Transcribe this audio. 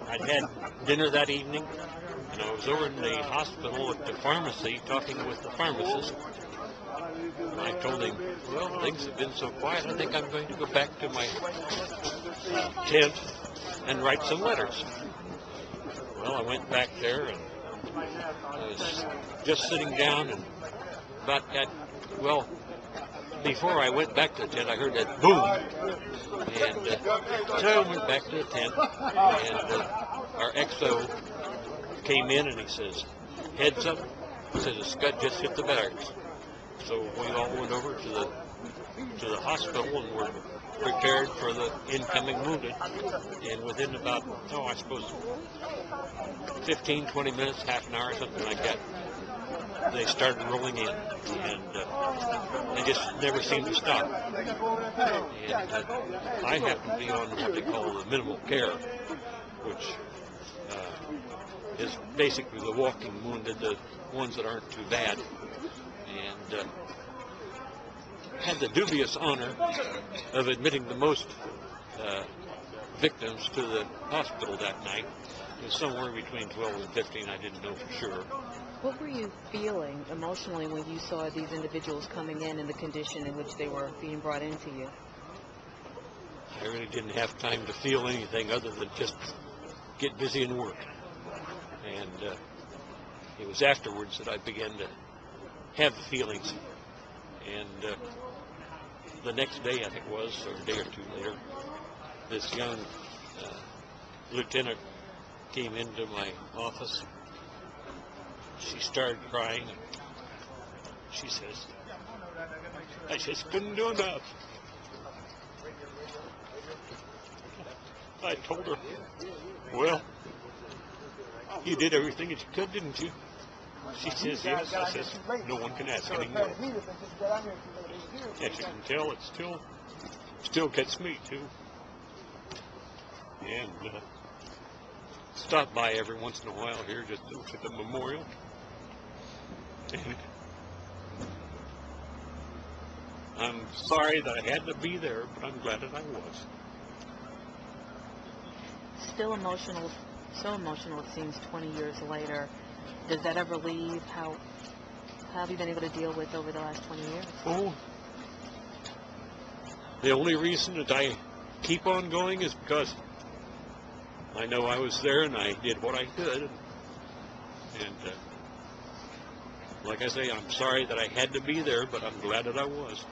I'd had dinner that evening, and I was over in the hospital at the pharmacy talking with the pharmacist. And I told him, well, things have been so quiet, I think I'm going to go back to my tent and write some letters. Well, I went back there, and I was just sitting down, and about that, well, before I went back to the tent, I heard that boom, and so I went back to the tent, and our XO came in, and he says, heads up, he says, a scud just hit the barracks. So we all went over to the hospital and were prepared for the incoming wounded, and within about, I suppose 15, 20 minutes, half an hour, something like that, they started rolling in, and they just never seemed to stop. And I happen to be on what they call the minimal care, which is basically the walking wounded, the ones that aren't too bad. And had the dubious honor of admitting the most victims to the hospital that night. It was somewhere between 12 and 15, I didn't know for sure. What were you feeling emotionally when you saw these individuals coming in the condition in which they were being brought into you? I really didn't have time to feel anything other than just get busy and work. And it was afterwards that I began to have the feelings. And the next day, I think it was, or a day or two later, this young lieutenant came into my office. She started crying. She says, I just couldn't do enough. I told her, well, you did everything that you could, didn't you? She says, yes. I says, no one can ask anymore. As you can tell, it still gets me, too. And stop by every once in a while here just to look at the memorial. And I'm sorry that I had to be there, but I'm glad that I was. Still emotional, so emotional it seems 20 years later. Does that ever leave? How have you been able to deal with over the last 20 years? Oh, the only reason that I keep on going is because I know I was there and I did what I could. And like I say, I'm sorry that I had to be there, but I'm glad that I was.